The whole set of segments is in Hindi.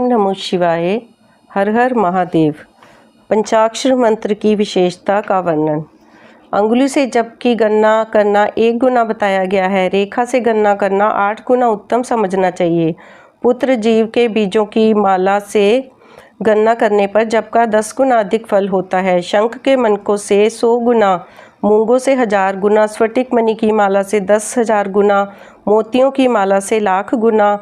नमो शिवाय। हर हर महादेव। पंचाक्षर मंत्र की विशेषता का वर्णन। अंगुली से जप की गणना करना 1 गुना बताया गया है। रेखा से गणना करना 8 गुना उत्तम समझना चाहिए। पुत्र जीव के बीजों की माला से गणना करने पर जप का 10 गुना अधिक फल होता है। शंख के मनकों से 100 गुना, मूंगों से 1000 गुना, स्फटिक मणि की माला से 10,000 गुना, मोतियों की माला से लाख गुना,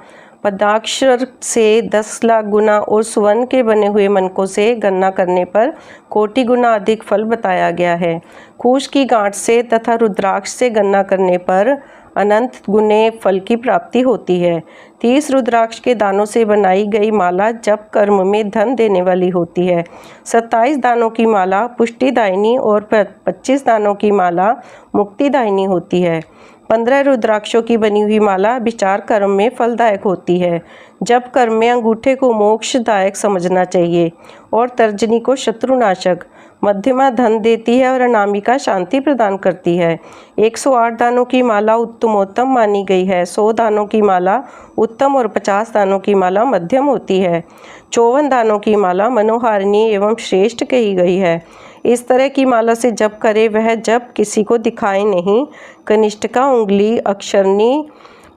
पद्माक्षर से 10 लाख गुना और स्वर्ण के बने हुए मनकों से गणना करने पर कोटि गुना अधिक फल बताया गया है। कुश की गांठ से तथा रुद्राक्ष से गणना करने पर अनंत गुने फल की प्राप्ति होती है। 30 रुद्राक्ष के दानों से बनाई गई माला जप कर्म में धन देने वाली होती है। 27 दानों की माला पुष्टिदायिनी और 25 दानों की माला मुक्तिदायिनी होती है। 15 रुद्राक्षों की बनी हुई माला विचार कर्म में फलदायक होती है। जप कर्म में अंगूठे को मोक्षदायक समझना चाहिए और तर्जनी को शत्रुनाशक। मध्यमा धन देती है और अनामिका शांति प्रदान करती है। 108 दानों की माला उत्तमोत्तम मानी गई है। 100 दानों की माला उत्तम और 50 दानों की माला मध्यम होती है। 54 दानों की माला मनोहारिणी एवं श्रेष्ठ कही गई है। इस तरह की माला से जप करे वह जप किसी को दिखाए नहीं। कनिष्ठिका उंगली अक्षरनी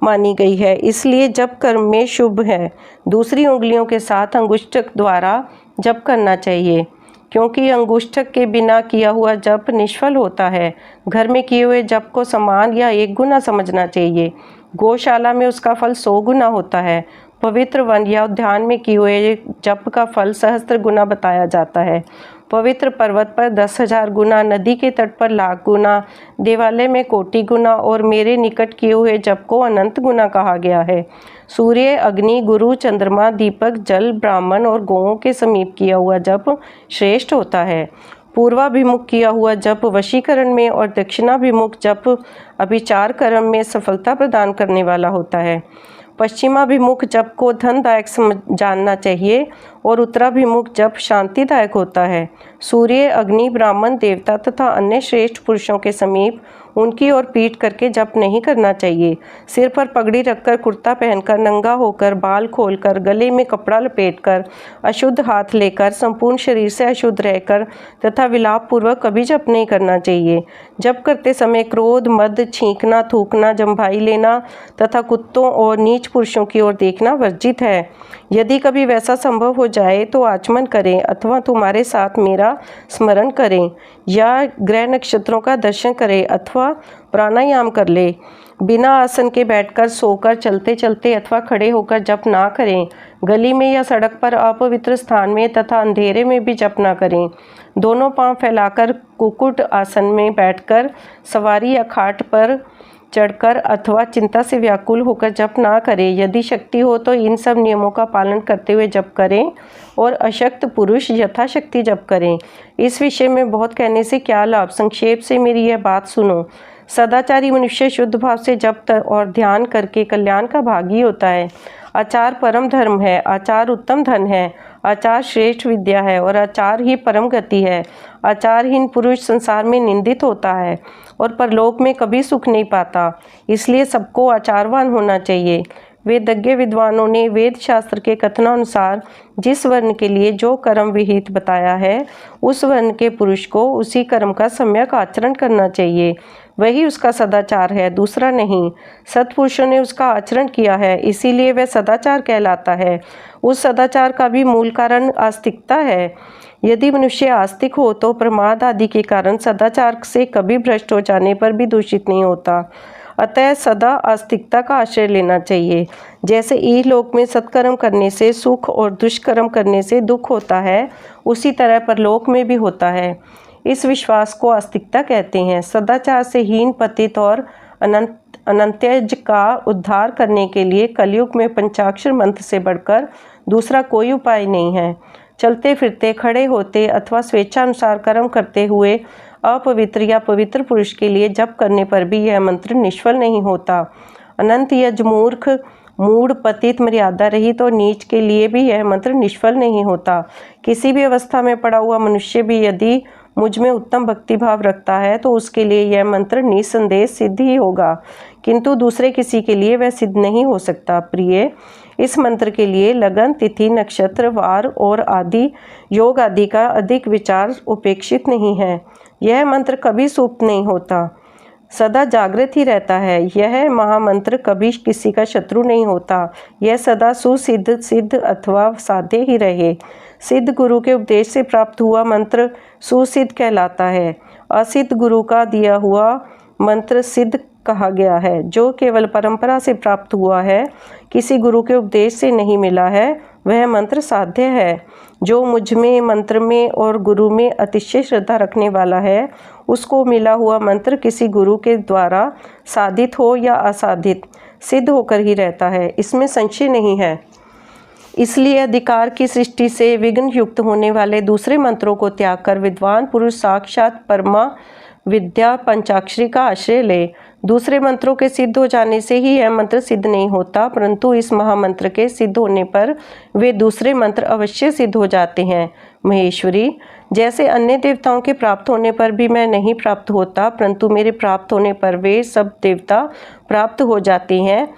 मानी गई है, इसलिए जप कर्म में शुभ है। दूसरी उंगलियों के साथ अंगुष्ठक द्वारा जप करना चाहिए, क्योंकि अंगुष्ठक के बिना किया हुआ जप निष्फल होता है। घर में किए हुए जप को समान या 1 गुना समझना चाहिए। गौशाला में उसका फल 100 गुना होता है। पवित्र वन या उद्यान में किए हुए जप का फल सहस्त्र गुना बताया जाता है। पवित्र पर्वत पर 10,000 गुना, नदी के तट पर लाख गुना, देवालय में कोटि गुना और मेरे निकट किए हुए जप को अनंत गुना कहा गया है। सूर्य, अग्नि, गुरु, चंद्रमा, दीपक, जल, ब्राह्मण और गौओं के समीप किया हुआ जप श्रेष्ठ होता है। पूर्वाभिमुख किया हुआ जप वशीकरण में और दक्षिणाभिमुख जप अभिचार कर्म में सफलता प्रदान करने वाला होता है। पश्चिमाभिमुख जप को धनदायक जानना चाहिए और उत्तराभिमुख जप शांतिदायक होता है। सूर्य, अग्नि, ब्राह्मण, देवता तथा अन्य श्रेष्ठ पुरुषों के समीप उनकी ओर पीठ करके जप नहीं करना चाहिए। सिर पर पगड़ी रखकर, कुर्ता पहनकर, नंगा होकर, बाल खोलकर, गले में कपड़ा लपेटकर, अशुद्ध हाथ लेकर, संपूर्ण शरीर से अशुद्ध रहकर तथा विलाप पूर्वक कभी जप नहीं करना चाहिए। जप करते समय क्रोध, मद, छींकना, थूकना, जम्भाई लेना तथा कुत्तों और नीच पुरुषों की ओर देखना वर्जित है। यदि कभी वैसा संभव हो जाए तो आचमन करें अथवा तुम्हारे साथ मेरा स्मरण करें, या ग्रह नक्षत्रों का दर्शन करें अथवा प्राणायाम कर ले। बिना आसन के बैठकर, सोकर, चलते चलते अथवा खड़े होकर जप ना करें। गली में या सड़क पर अपवित्र स्थान में तथा अंधेरे में भी जप ना करें। दोनों पांव फैलाकर कुक्कुट आसन में बैठकर, सवारी या खाट पर चढ़कर अथवा चिंता से व्याकुल होकर जप ना करें। यदि शक्ति हो तो इन सब नियमों का पालन करते हुए जप करें और अशक्त पुरुष यथाशक्ति जप करें। इस विषय में बहुत कहने से क्या लाभ, संक्षेप से मेरी यह बात सुनो। सदाचारी मनुष्य शुद्ध भाव से जप और ध्यान करके कल्याण का भागी होता है। आचार परम धर्म है, आचार उत्तम धन है, आचार श्रेष्ठ विद्या है और आचार ही परम गति है। आचारहीन पुरुष संसार में निंदित होता है और परलोक में कभी सुख नहीं पाता। इसलिए सबको आचारवान होना चाहिए। वेदज्ञ विद्वानों ने वेद शास्त्र के कथनानुसार जिस वर्ण के लिए जो कर्म विहित बताया है, उस वर्ण के पुरुष को उसी कर्म का सम्यक आचरण करना चाहिए। वही उसका सदाचार है, दूसरा नहीं। सत्पुरुषों ने उसका आचरण किया है, इसीलिए वह सदाचार कहलाता है। उस सदाचार का भी मूल कारण आस्तिकता है। यदि मनुष्य आस्तिक हो तो प्रमाद आदि के कारण सदाचार से कभी भ्रष्ट हो जाने पर भी दूषित नहीं होता। अतः सदा आस्तिकता का आश्रय लेना चाहिए। जैसे इहलोक में सत्कर्म करने से सुख और दुष्कर्म करने से दुख होता है, उसी तरह परलोक में भी होता है। इस विश्वास को आस्तिकता कहते हैं। सदाचार से हीन, पतित और अनंत्यज का उद्धार करने के लिए कलयुग में पंचाक्षर मंत्र से बढ़कर दूसरा कोई उपाय नहीं है। चलते फिरते, खड़े होते अथवा स्वेच्छानुसार कर्म करते हुए अपवित्र या पवित्र पुरुष के लिए जप करने पर भी यह मंत्र निष्फल नहीं होता। अनंत यज, मूर्ख, मूढ़, पतित, मर्यादा रहित और नीच के लिए भी यह मंत्र निष्फल नहीं होता। किसी भी अवस्था में पड़ा हुआ मनुष्य भी यदि मुझ में उत्तम भक्ति भाव रखता है तो उसके लिए यह मंत्र निसंदेह सिद्ध ही होगा, किंतु दूसरे किसी के लिए वह सिद्ध नहीं हो सकता। प्रिय, इस मंत्र के लिए लगन, तिथि, नक्षत्र, वार और आदि योग आदि का अधिक विचार उपेक्षित नहीं है। यह मंत्र कभी सुप्त नहीं होता, सदा जागृत ही रहता है। यह महामंत्र कभी किसी का शत्रु नहीं होता। यह सदा सुसिद्ध, सिद्ध अथवा साध्य ही रहे। सिद्ध गुरु के उपदेश से प्राप्त हुआ मंत्र सुसिद्ध कहलाता है। असिद्ध गुरु का दिया हुआ मंत्र सिद्ध कहा गया है। जो केवल परंपरा से प्राप्त हुआ है, किसी गुरु के उपदेश से नहीं मिला है, वह मंत्र साध्य है। जो मुझ में, मंत्र में और गुरु में अतिशय श्रद्धा रखने वाला है, उसको मिला हुआ मंत्र किसी गुरु के द्वारा साधित हो या असाधित सिद्ध होकर ही रहता है, इसमें संशय नहीं है। इसलिए अधिकार की सृष्टि से विघ्न युक्त होने वाले दूसरे मंत्रों को त्याग कर विद्वान पुरुष साक्षात परमा विद्या पंचाक्षरी का आश्रय ले। दूसरे मंत्रों के सिद्ध हो जाने से ही यह मंत्र सिद्ध नहीं होता, परंतु इस महामंत्र के सिद्ध होने पर वे दूसरे मंत्र अवश्य सिद्ध हो जाते हैं। महेश्वरी, जैसे अन्य देवताओं के प्राप्त होने पर भी मैं नहीं प्राप्त होता, परंतु मेरे प्राप्त होने पर वे सब देवता प्राप्त हो जाते हैं,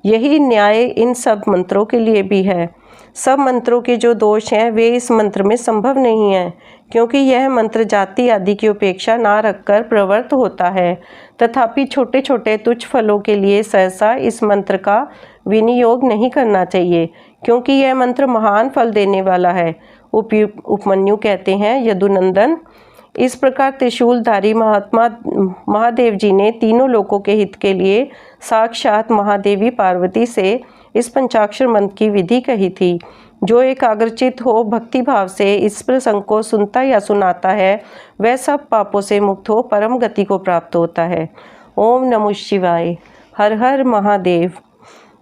यही न्याय इन सब मंत्रों के लिए भी है। सब मंत्रों के जो दोष हैं वे इस मंत्र में संभव नहीं है, क्योंकि यह मंत्र जाति आदि की उपेक्षा ना रखकर प्रवृत्त होता है। तथापि छोटे छोटे तुच्छ फलों के लिए सहसा इस मंत्र का विनियोग नहीं करना चाहिए, क्योंकि यह मंत्र महान फल देने वाला है। उपमन्यु कहते हैं, यदुनंदन, इस प्रकार त्रिशूलधारी महात्मा महादेव जी ने तीनों लोकों के हित के लिए साक्षात महादेवी पार्वती से इस पंचाक्षर मंत्र की विधि कही थी। जो एकाग्रचित हो भक्ति भाव से इस प्रसंग को सुनता या सुनाता है, वह सब पापों से मुक्त हो परम गति को प्राप्त होता है। ओम नमः शिवाय। हर हर महादेव।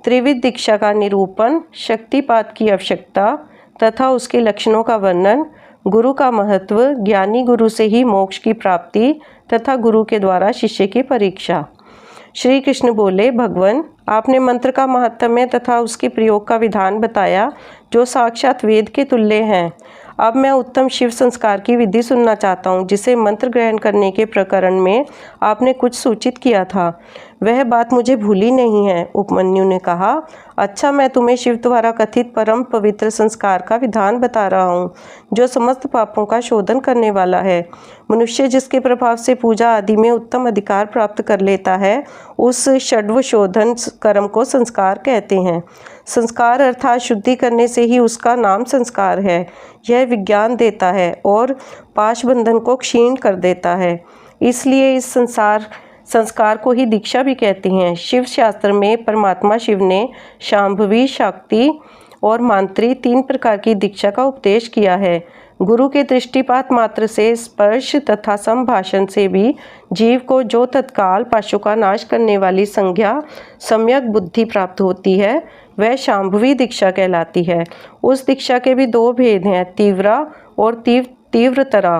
त्रिविध दीक्षा का निरूपण, शक्तिपात की आवश्यकता तथा उसके लक्षणों का वर्णन, गुरु का महत्व, ज्ञानी गुरु से ही मोक्ष की प्राप्ति तथा गुरु के द्वारा शिष्य की परीक्षा। श्री कृष्ण बोले, भगवान, आपने मंत्र का महत्म्य तथा उसके प्रयोग का विधान बताया, जो साक्षात वेद के तुल्य हैं। अब मैं उत्तम शिव संस्कार की विधि सुनना चाहता हूँ, जिसे मंत्र ग्रहण करने के प्रकरण में आपने कुछ सूचित किया था। वह बात मुझे भूली नहीं है। उपमन्यु ने कहा, अच्छा, मैं तुम्हें शिव द्वारा कथित परम पवित्र संस्कार का विधान बता रहा हूँ, जो समस्त पापों का शोधन करने वाला है। मनुष्य जिसके प्रभाव से पूजा आदि में उत्तम अधिकार प्राप्त कर लेता है, उस षड्व शोधन कर्म को संस्कार कहते हैं। संस्कार अर्थात शुद्धि करने से ही उसका नाम संस्कार है। यह विज्ञान देता है और पाश बंधन को क्षीण कर देता है। इसलिए इस संस्कार को ही दीक्षा भी कहते हैं। शिव शास्त्र में परमात्मा शिव ने शांभवी, शाक्ति और मांत्री 3 प्रकार की दीक्षा का उपदेश किया है। गुरु के दृष्टिपात मात्र से, स्पर्श तथा संभाषण से भी जीव को जो तत्काल पाशों का नाश करने वाली संज्ञा सम्यक बुद्धि प्राप्त होती है, वह शांभवी दीक्षा कहलाती है। उस दीक्षा के भी 2 भेद हैं, तीव्रा और तीव्रतरा।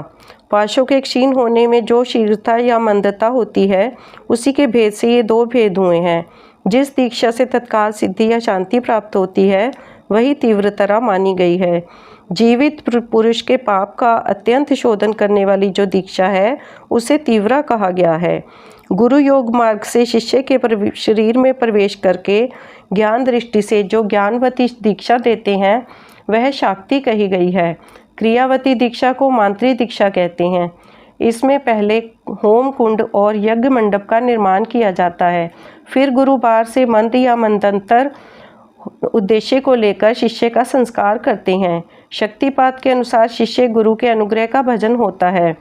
पाशों के क्षीण होने में जो शीघ्रता या मंदता होती है, उसी के भेद से ये 2 भेद हुए हैं। जिस दीक्षा से तत्काल सिद्धि या शांति प्राप्त होती है, वही तीव्रतरा मानी गई है। जीवित पुरुष के पाप का अत्यंत शोधन करने वाली जो दीक्षा है, उसे तीव्रा कहा गया है। गुरु योग मार्ग से शिष्य के शरीर में प्रवेश करके ज्ञान दृष्टि से जो ज्ञानवती दीक्षा देते हैं, वह शाक्ति कही गई है। क्रियावती दीक्षा को मांत्री दीक्षा कहते हैं। इसमें पहले होम कुंड और यज्ञ मंडप का निर्माण किया जाता है। फिर गुरुवार से मंत्र या मंत्रंतर उद्देश्य को लेकर शिष्य का संस्कार करते हैं। शक्तिपात के अनुसार शिष्य गुरु के अनुग्रह का भजन होता है।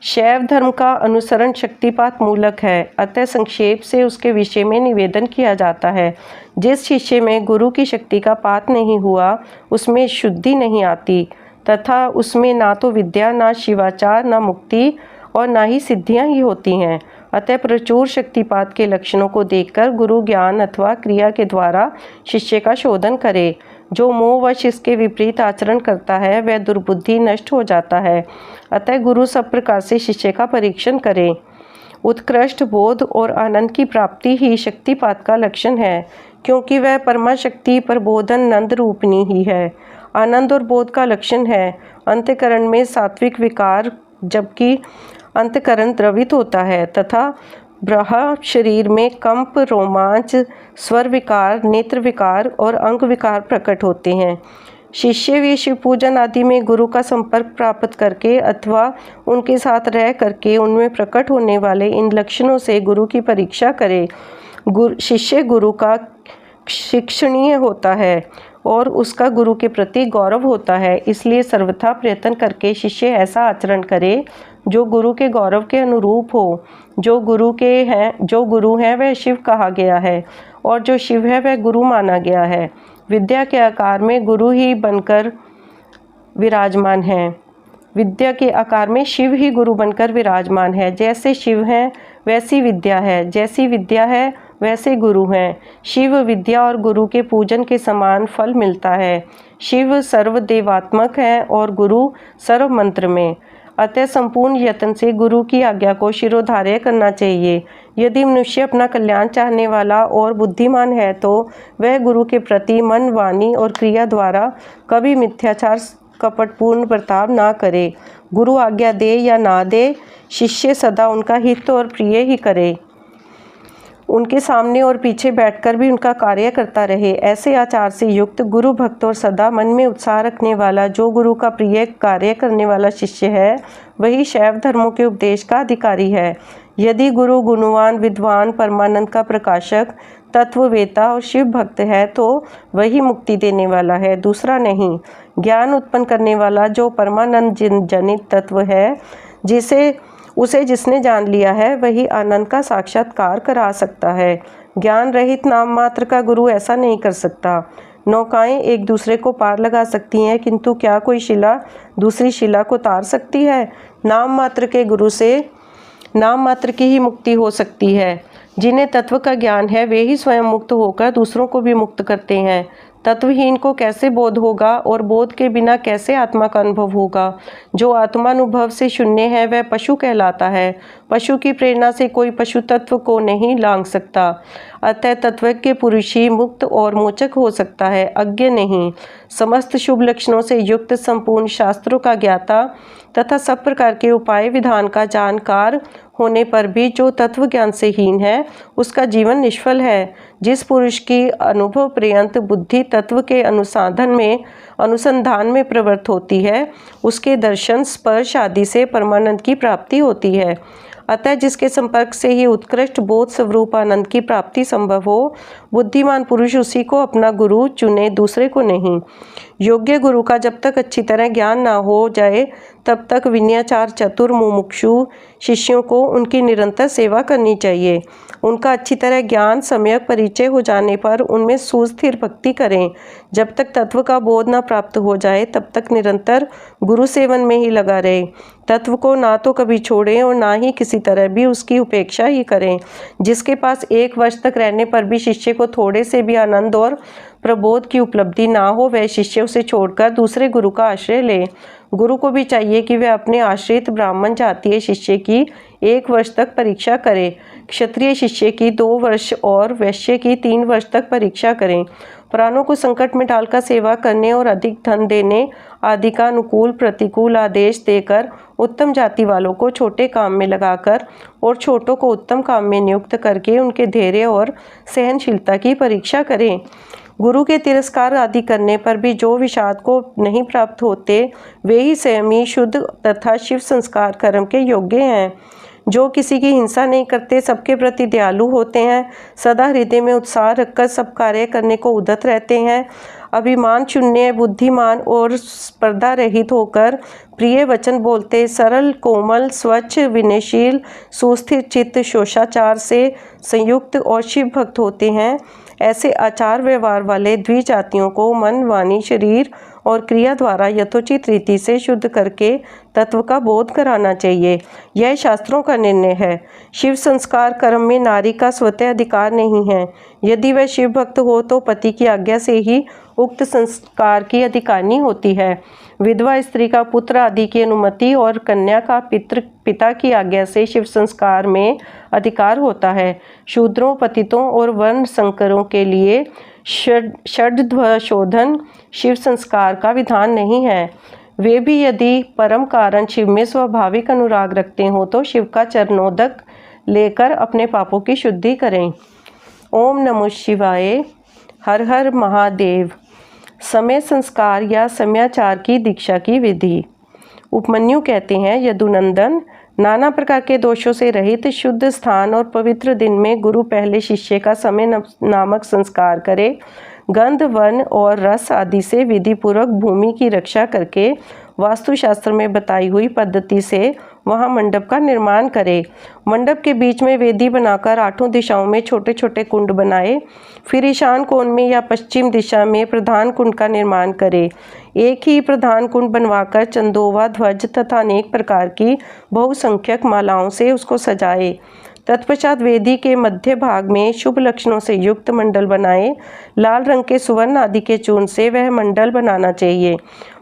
शैव धर्म का अनुसरण शक्तिपात मूलक है, अतः संक्षेप से उसके विषय में निवेदन किया जाता है। जिस शिष्य में गुरु की शक्ति का पात नहीं हुआ, उसमें शुद्धि नहीं आती तथा उसमें ना तो विद्या, ना शिवाचार, ना मुक्ति और ना ही सिद्धियां ही होती हैं। अतः प्रचुर शक्तिपात के लक्षणों को देखकर गुरु ज्ञान अथवा क्रिया के द्वारा शिष्य का शोधन करे। जो मोहवश इसके विपरीत आचरण करता है, वह दुर्बुद्धि नष्ट हो जाता है। अतः गुरु सब प्रकार से शिष्य का परीक्षण करे। उत्कृष्ट बोध और आनंद की प्राप्ति ही शक्तिपात का लक्षण है, क्योंकि वह परमा शक्ति प्रबोधन नंद रूपनी ही है। आनंद और बोध का लक्षण है अंतःकरण में सात्विक विकार, जबकि अंतःकरण द्रवित होता है, तथा ब्रह्म शरीर में कंप, रोमांच, स्वर विकार, नेत्र विकार और अंग विकार प्रकट होते हैं। शिष्य भी शिव पूजन आदि में गुरु का संपर्क प्राप्त करके अथवा उनके साथ रह करके उनमें प्रकट होने वाले इन लक्षणों से गुरु की परीक्षा करे। शिष्य गुरु का शिक्षणीय होता है और उसका गुरु के प्रति गौरव होता है, इसलिए सर्वथा प्रयत्न करके शिष्य ऐसा आचरण करे जो गुरु के गौरव के अनुरूप हो। जो गुरु हैं वह शिव कहा गया है और जो शिव है वह गुरु माना गया है। विद्या के आकार में गुरु ही बनकर विराजमान है। विद्या के आकार में शिव ही गुरु बनकर विराजमान है। जैसे शिव हैं वैसी विद्या है, जैसी विद्या है वैसे गुरु हैं। शिव विद्या और गुरु के पूजन के समान फल मिलता है। शिव सर्वदेवात्मक है और गुरु सर्व मंत्र में। अतः संपूर्ण यत्न से गुरु की आज्ञा को शिरोधार्य करना चाहिए। यदि मनुष्य अपना कल्याण चाहने वाला और बुद्धिमान है तो वह गुरु के प्रति मन, वाणी और क्रिया द्वारा कभी मिथ्याचार, कपटपूर्ण बर्ताव ना करे। गुरु आज्ञा दे या ना दे, शिष्य सदा उनका हित और प्रिय ही करे। उनके सामने और पीछे बैठकर भी उनका कार्य करता रहे। ऐसे आचार से युक्त गुरु भक्त और सदा मन में उत्साह रखने वाला जो गुरु का प्रिय कार्य करने वाला शिष्य है वही शैव धर्मों के उपदेश का अधिकारी है। यदि गुरु गुणवान, विद्वान, परमानंद का प्रकाशक, तत्ववेता और शिव भक्त है तो वही मुक्ति देने वाला है, दूसरा नहीं। ज्ञान उत्पन्न करने वाला जो परमानंद जनित तत्व है उसे जिसने जान लिया है वही आनंद का साक्षात्कार करा सकता है। ज्ञान रहित नाम मात्र का गुरु ऐसा नहीं कर सकता। नौकाएं एक दूसरे को पार लगा सकती हैं किंतु क्या कोई शिला दूसरी शिला को तार सकती है? नाम मात्र के गुरु से नाम मात्र की ही मुक्ति हो सकती है। जिन्हें तत्व का ज्ञान है वे ही स्वयं मुक्त होकर दूसरों को भी मुक्त करते हैं। तत्वहीन को कैसे बोध होगा और बोध के बिना कैसे आत्मा का अनुभव होगा? जो आत्मानुभव से शून्य है वह पशु कहलाता है। पशु की प्रेरणा से कोई पशु तत्व को नहीं लांघ सकता। अतः तत्वज्ञ पुरुष ही मुक्त और मोचक हो सकता है, अज्ञ नहीं। समस्त शुभ लक्षणों से युक्त, संपूर्ण शास्त्रों का ज्ञाता तथा सब प्रकार के उपाय विधान का जानकार होने पर भी जो तत्व ज्ञान से हीन है उसका जीवन निष्फल है। जिस पुरुष की अनुभव पर्यंत बुद्धि तत्व के अनुसंधान में प्रवृत्त होती है उसके दर्शन, स्पर्श आदि से परमानंद की प्राप्ति होती है। अतः जिसके संपर्क से ही उत्कृष्ट बोध स्वरूप आनंद की प्राप्ति संभव हो, बुद्धिमान पुरुष उसी को अपना गुरु चुने, दूसरे को नहीं। योग्य गुरु का जब तक अच्छी तरह ज्ञान ना हो जाए तब तक विनयाचार चतुर मुमुक्षु शिष्यों को उनकी निरंतर सेवा करनी चाहिए। उनका अच्छी तरह ज्ञान सम्यक परिचय हो जाने पर उनमें सुस्थिर भक्ति करें। जब तक तत्व का बोध न प्राप्त हो जाए तब तक निरंतर गुरु सेवन में ही लगा रहे। तत्व को ना तो कभी छोड़ें और ना ही किसी तरह भी उसकी उपेक्षा ही करें। जिसके पास 1 वर्ष तक रहने पर भी शिष्य को थोड़े से भी आनंद और प्रबोध की उपलब्धि ना हो वह शिष्य उसे छोड़कर दूसरे गुरु का आश्रय ले। गुरु को भी चाहिए कि वह अपने आश्रित ब्राह्मण जातीय शिष्य की 1 वर्ष तक परीक्षा करे, क्षत्रिय शिष्य की 2 वर्ष और वैश्य की 3 वर्ष तक परीक्षा करें। प्राणों को संकट में डालकर सेवा करने और अधिक धन देने आदि का अनुकूल प्रतिकूल आदेश देकर उत्तम जाति वालों को छोटे काम में लगाकर और छोटों को उत्तम काम में नियुक्त करके उनके धैर्य और सहनशीलता की परीक्षा करें। गुरु के तिरस्कार आदि करने पर भी जो विषाद को नहीं प्राप्त होते वे ही संयमी, शुद्ध तथा शिव संस्कार कर्म के योग्य हैं। जो किसी की हिंसा नहीं करते, सबके प्रति दयालु होते हैं, सदा हृदय में उत्साह रखकर सब कार्य करने को उद्यत रहते हैं, अभिमान शून्य, बुद्धिमान और स्पर्धा रहित होकर प्रिय वचन बोलते, सरल, कोमल, स्वच्छ, विनयशील, सुस्थिर चित्त, शोषाचार से संयुक्त और शिव भक्त होते हैं। ऐसे आचार व्यवहार वाले द्विजातियों को मन, वाणी, शरीर और क्रिया द्वारा यथोचित रीति से शुद्ध करके तत्व का बोध कराना चाहिए। यह शास्त्रों का निर्णय है। शिव संस्कार कर्म में नारी का स्वतः अधिकार नहीं है। यदि वह शिव भक्त हो तो पति की आज्ञा से ही उक्त संस्कार की अधिकारिणी होती है। विधवा स्त्री का पुत्र आदि की अनुमति और कन्या का पिता की आज्ञा से शिव संस्कार में अधिकार होता है। शूद्रों, पतितों और वर्ण संकरों के लिए षड्ध्वशोधन शिव संस्कार का विधान नहीं है। वे भी यदि परम कारण शिव में स्वाभाविक अनुराग रखते हो तो शिव का चरणोदक लेकर अपने पापों की शुद्धि करें। ओम नमः शिवाय। हर हर महादेव। समय संस्कार या समयाचार की दीक्षा की विधि। उपमन्यु कहते हैं, यदुनंदन, नाना प्रकार के दोषों से रहित शुद्ध स्थान और पवित्र दिन में गुरु पहले शिष्य का समय नामक संस्कार करे। गंध, वन और रस आदि से विधि पूर्वक भूमि की रक्षा करके वास्तुशास्त्र में बताई हुई पद्धति से वहां मंडप का निर्माण करे। मंडप के बीच में वेदी बनाकर 8 दिशाओं में छोटे छोटे कुंड बनाए। फिर ईशान कोण में या पश्चिम दिशा में प्रधान कुंड का निर्माण करे। एक ही प्रधान कुंड बनवाकर चंदोवा, ध्वज तथा अनेक प्रकार की बहुसंख्यक मालाओं से उसको सजाए। तत्पश्चात वेदी के मध्य भाग में शुभ लक्षणों से युक्त मंडल बनाए। लाल रंग के सुवर्ण आदि के चूर्ण से वह मंडल बनाना चाहिए।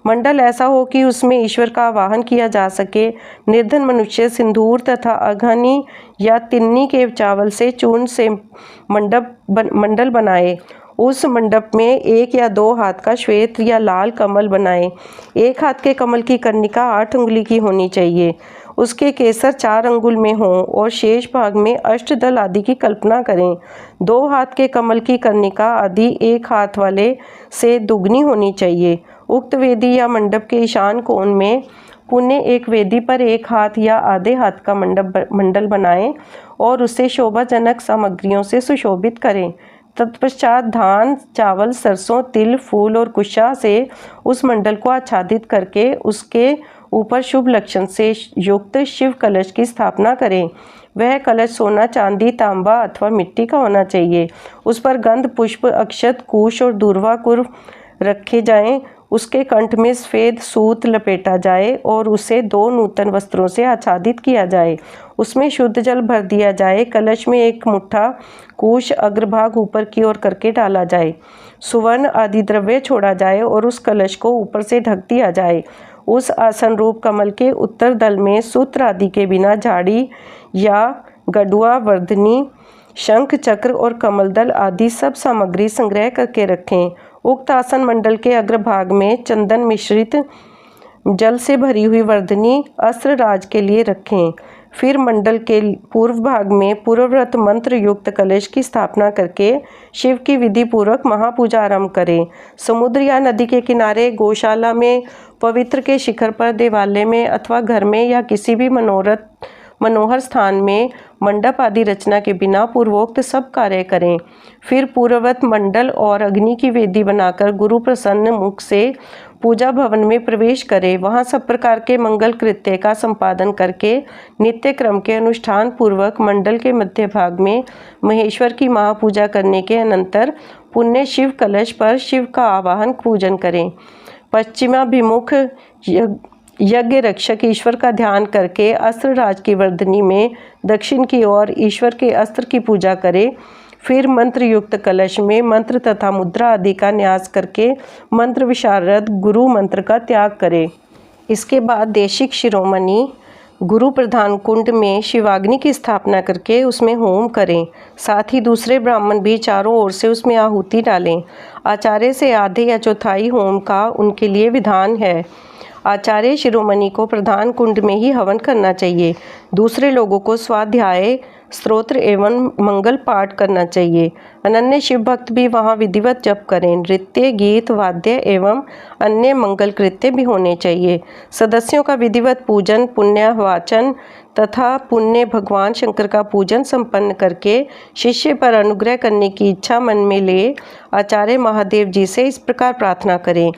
मंडल ऐसा हो कि उसमें ईश्वर का आवाहन किया जा सके। निर्धन मनुष्य सिंदूर तथा अघनी या तिन्नी के चावल से चूर्ण से मंडल बनाए। उस मंडप में 1 या 2 हाथ का श्वेत या लाल कमल बनाए। 1 हाथ के कमल की कर्णिका 8 उंगली की होनी चाहिए। उसके केसर 4 अंगुल में हों और शेष भाग में अष्टदल आदि की कल्पना करें। 2 हाथ के कमल की कर्णिका आदि 1 हाथ वाले से दुगनी होनी चाहिए। उक्त वेदी या मंडप के ईशान कोण में पुण्य एक वेदी पर 1 हाथ या आधे हाथ का मंडल बनाएं और उसे शोभाजनक सामग्रियों से सुशोभित करें। तत्पश्चात धान, चावल, सरसों, तिल, फूल और कुशा से उस मंडल को आच्छादित करके उसके ऊपर शुभ लक्षण से युक्त शिव कलश की स्थापना करें। वह कलश सोना, चांदी, तांबा अथवा मिट्टी का होना चाहिए। उस पर गंध, पुष्प, अक्षत, कुश और दूर्वा कुर्व रखे जाएं। उसके कंठ में सफ़ेद सूत लपेटा जाए और उसे 2 नूतन वस्त्रों से आच्छादित किया जाए। उसमें शुद्ध जल भर दिया जाए। कलश में 1 मुट्ठा कुश अग्रभाग ऊपर की ओर करके डाला जाए। सुवर्ण आदि द्रव्य छोड़ा जाए और उस कलश को ऊपर से ढक दिया जाए। उस आसन रूप कमल के उत्तर दल में सूत्र आदि के बिना झाड़ी या गडुआ, वर्धनी, शंख, चक्र और कमलदल आदि सब सामग्री संग्रह करके रखें। उक्त आसन मंडल के अग्रभाग में चंदन मिश्रित जल से भरी हुई वर्धनी अस्त्र राज के लिए रखें। फिर मंडल के पूर्व भाग में पूर्वव्रत मंत्र युक्त कलश की स्थापना करके शिव की विधि पूर्वक महापूजा आरंभ करें। समुद्र या नदी के किनारे, गौशाला में, पवित्र के शिखर पर, देवालय में अथवा घर में या किसी भी मनोहर स्थान में मंडप आदि रचना के बिना पूर्वोक्त सब कार्य करें। फिर पूर्ववत मंडल और अग्नि की वेदी बनाकर गुरु प्रसन्न मुख से पूजा भवन में प्रवेश करें। वहां सब प्रकार के मंगल कृत्य का संपादन करके नित्य क्रम के अनुष्ठान पूर्वक मंडल के मध्य भाग में महेश्वर की महापूजा करने के अनंतर पुण्य शिव कलश पर शिव का आवाहन पूजन करें। पश्चिमाभिमुख यज्ञ रक्षक ईश्वर का ध्यान करके अस्त्र राज की वर्धनी में दक्षिण की ओर ईश्वर के अस्त्र की पूजा करें। फिर मंत्र युक्त कलश में मंत्र तथा मुद्रा आदि का न्यास करके मंत्र विशारद गुरु मंत्र का त्याग करें। इसके बाद देशिक शिरोमणि गुरु प्रधान कुंड में शिवाग्नि की स्थापना करके उसमें होम करें। साथ ही दूसरे ब्राह्मण भी चारों ओर से उसमें आहुति डालें। आचार्य से आधे या चौथाई होम का उनके लिए विधान है। आचार्य शिरोमणि को प्रधान कुंड में ही हवन करना चाहिए। दूसरे लोगों को स्वाध्याय, स्तोत्र एवं मंगल पाठ करना चाहिए। अनन्य शिव भक्त भी वहाँ विधिवत जप करें। नृत्य, गीत, वाद्य एवं अन्य मंगल कृत्य भी होने चाहिए। सदस्यों का विधिवत पूजन, पुण्य वाचन तथा पुण्य भगवान शंकर का पूजन संपन्न करके शिष्य पर अनुग्रह करने की इच्छा मन में ले आचार्य महादेव जी से इस प्रकार प्रार्थना करें।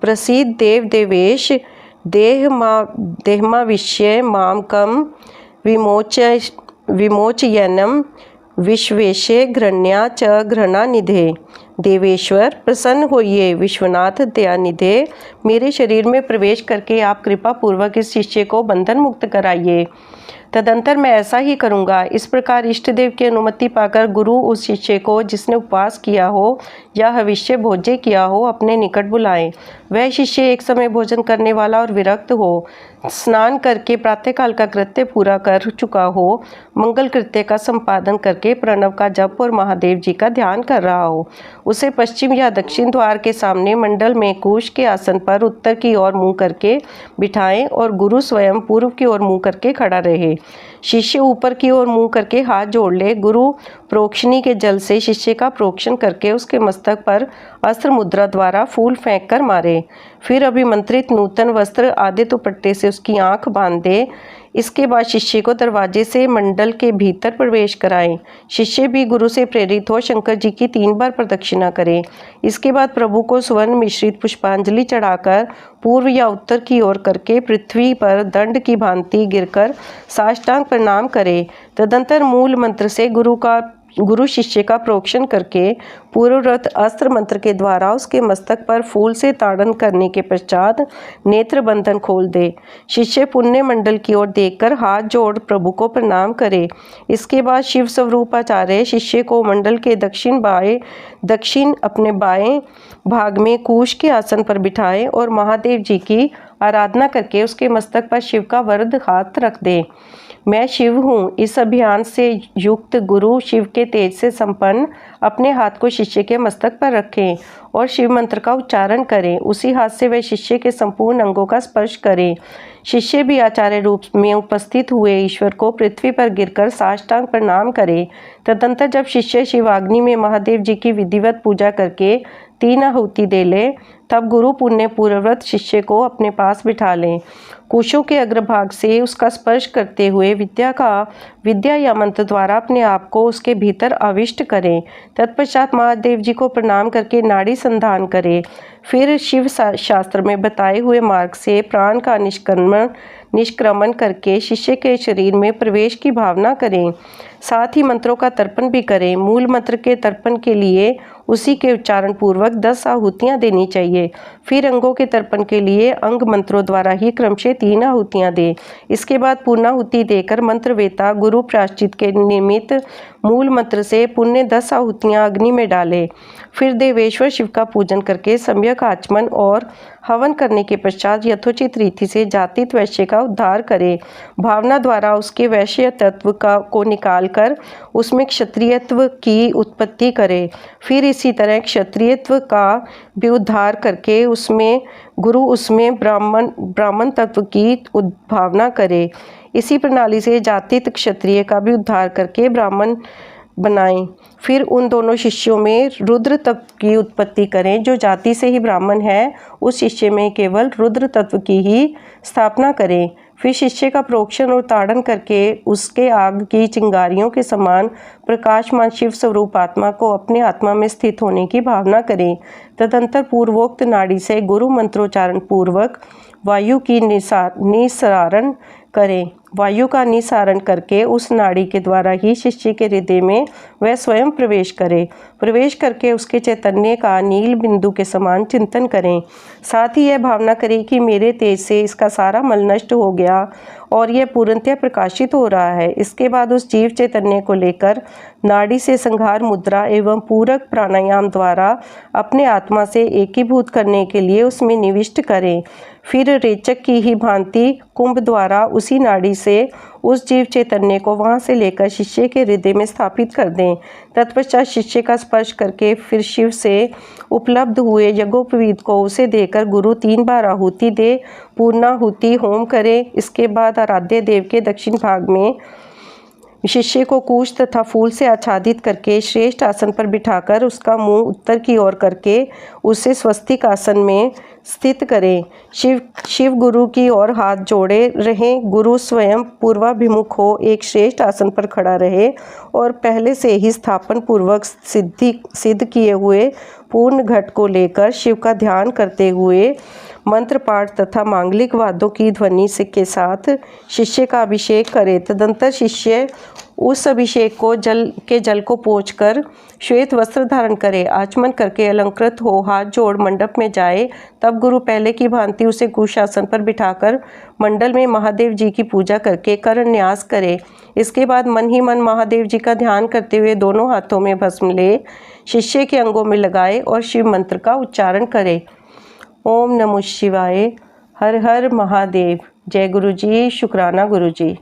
प्रसीद देव देवेश देहमाविश्य मामकम विमोचयनम विश्वेशे घृण्या च घृणा निधे। देवेश्वर प्रसन्न होइए, विश्वनाथ दयानिधे, मेरे शरीर में प्रवेश करके आप कृपा पूर्वक इस शिष्य को बंधन मुक्त कराइए। तदंतर मैं ऐसा ही करूँगा। इस प्रकार इष्ट देव की अनुमति पाकर गुरु उस शिष्य को जिसने उपवास किया हो या हविष्य भोज्य किया हो अपने निकट बुलाएं। वह शिष्य एक समय भोजन करने वाला और विरक्त हो, स्नान करके प्रातःकाल का कृत्य पूरा कर चुका हो, मंगल कृत्य का संपादन करके प्रणव का जप और महादेव जी का ध्यान कर रहा हो। उसे पश्चिम या दक्षिण द्वार के सामने मंडल में कुश के आसन पर उत्तर की ओर मुँह करके बिठाएं और गुरु स्वयं पूर्व की ओर मुँह करके खड़ा रहे। शिष्य ऊपर की ओर मुंह करके हाथ जोड़ ले। गुरु प्रोक्षणी के जल से शिष्य का प्रोक्षण करके उसके मस्तक पर अस्त्र मुद्रा द्वारा फूल फेंक कर मारे। फिर अभिमंत्रित नूतन वस्त्र आदि दुपट्टे से उसकी आंख बांध दे। इसके बाद शिष्य को दरवाजे से मंडल के भीतर प्रवेश कराएं। शिष्य भी गुरु से प्रेरित हो शंकर जी की 3 बार प्रदक्षिणा करे। इसके बाद प्रभु को स्वर्ण मिश्रित पुष्पांजलि चढ़ाकर पूर्व या उत्तर की ओर करके पृथ्वी पर दंड की भांति गिरकर साष्टांग प्रणाम करे। तदंतर मूल मंत्र से गुरु शिष्य का प्रोक्षण करके पूर्ववत अस्त्र मंत्र के द्वारा उसके मस्तक पर फूल से ताड़न करने के पश्चात नेत्र बंधन खोल दे। शिष्य पुण्य मंडल की ओर देखकर हाथ जोड़ प्रभु को प्रणाम करे। इसके बाद शिव स्वरूपाचार्य शिष्य को मंडल के दक्षिण अपने बाएं भाग में कुश के आसन पर बिठाए और महादेव जी की आराधना करके उसके मस्तक पर शिव का वरद हाथ रख दे। मैं शिव हूँ, इस अभियान से युक्त गुरु शिव के तेज से संपन्न अपने हाथ को शिष्य के मस्तक पर रखें और शिव मंत्र का उच्चारण करें। उसी हाथ से वह शिष्य के संपूर्ण अंगों का स्पर्श करें। शिष्य भी आचार्य रूप में उपस्थित हुए ईश्वर को पृथ्वी पर गिरकर साष्टांग प्रणाम करे। तदंतर जब शिष्य शिवाग्नि में महादेव जी की विधिवत पूजा करके 3 आहुति दे ले, तब गुरु पुण्य पूर्ववत शिष्य को अपने पास बिठा लें। कुशों के अग्रभाग से उसका स्पर्श करते हुए विद्या या मंत्र द्वारा अपने आप को उसके भीतर आविष्ट करें। तत्पश्चात महादेव जी को प्रणाम करके नाड़ी संधान करें। फिर शिव शास्त्र में बताए हुए मार्ग से प्राण का निष्क्रमण करके शिष्य के शरीर में प्रवेश की भावना करें। साथ ही मंत्रों का तर्पण भी करें। मूल मंत्र के तर्पण के लिए उसी के उच्चारण पूर्वक 10 आहुतियाँ देनी चाहिए। फिर अंगों के तर्पण के लिए अंग मंत्रों द्वारा ही क्रमशः 3 आहुतियाँ दें। इसके बाद पूर्णाहुति देकर मंत्रवेता गुरु प्रायश्चित के निमित्त मूल मंत्र से पुण्य 10 आहुतियाँ अग्नि में डाले। फिर देवेश्वर शिव का पूजन करके सम्यक आचमन और हवन करने के पश्चात यथोचित रीति से जातित वैश्य का उद्धार करे। भावना द्वारा उसके वैश्य तत्व को निकालकर उसमें क्षत्रियत्व की उत्पत्ति करे। फिर इसी तरह क्षत्रियत्व का भी उद्धार करके उसमें ब्राह्मण तत्व की भावना करे। इसी प्रणाली से जातित क्षत्रिय का भी उद्धार करके ब्राह्मण बनाएं। फिर उन दोनों शिष्यों में रुद्र तत्व की उत्पत्ति करें। जो जाति से ही ब्राह्मण है उस शिष्य में केवल रुद्र तत्व की ही स्थापना करें। फिर शिष्य का प्रोक्षण और ताड़न करके उसके आग की चिंगारियों के समान प्रकाशमान शिव स्वरूप आत्मा को अपने आत्मा में स्थित होने की भावना करें। तदंतर पूर्वोक्त नाड़ी से गुरु मंत्रोच्चारण पूर्वक वायु की निस्सारण करें। वायु का निस्सारण करके उस नाड़ी के द्वारा ही शिष्य के हृदय में वह स्वयं प्रवेश करे। प्रवेश करके उसके चैतन्य का नील बिंदु के समान चिंतन करें। साथ ही यह भावना करें कि मेरे तेज से इसका सारा मल नष्ट हो गया और यह पूर्णतः प्रकाशित हो रहा है। इसके बाद उस जीव चैतन्य को लेकर नाड़ी से संहार मुद्रा एवं पूरक प्राणायाम द्वारा अपने आत्मा से एकीभूत करने के लिए उसमें निविष्ट करें। फिर रेचक की ही भांति कुंभ द्वारा उसी नाड़ी से उस जीव चैतन्य को वहां से लेकर शिष्य के हृदय में स्थापित कर दें। तत्पश्चात शिष्य का स्पर्श करके फिर शिव से उपलब्ध हुए यज्ञोपवीत को उसे देकर गुरु 3 बार आहुति दे पूर्णाहुति होम करे। इसके बाद आराध्य देव के दक्षिण भाग में शिष्य को कुश तथा फूल से आच्छादित करके श्रेष्ठ आसन पर बिठाकर उसका मुंह उत्तर की ओर करके उसे स्वस्तिक आसन में स्थित करें। शिव गुरु की ओर हाथ जोड़े रहें। गुरु स्वयं पूर्वाभिमुख हो एक श्रेष्ठ आसन पर खड़ा रहे और पहले से ही स्थापन पूर्वक सिद्ध किए हुए पूर्ण घट को लेकर शिव का ध्यान करते हुए मंत्र पाठ तथा मांगलिक वाद्यों की ध्वनि के साथ शिष्य का अभिषेक करे। तदंतर शिष्य उस अभिषेक को जल को पोंछकर श्वेत वस्त्र धारण करे। आचमन करके अलंकृत हो हाथ जोड़ मंडप में जाए। तब गुरु पहले की भांति उसे कुशासन पर बिठाकर मंडल में महादेव जी की पूजा करके कर न्यास करे। इसके बाद मन ही मन महादेव जी का ध्यान करते हुए दोनों हाथों में भस्म ले शिष्य के अंगों में लगाए और शिव मंत्र का उच्चारण करे। ओम नमः शिवाय। हर हर महादेव। जय गुरु जी। शुक्राना गुरु जी।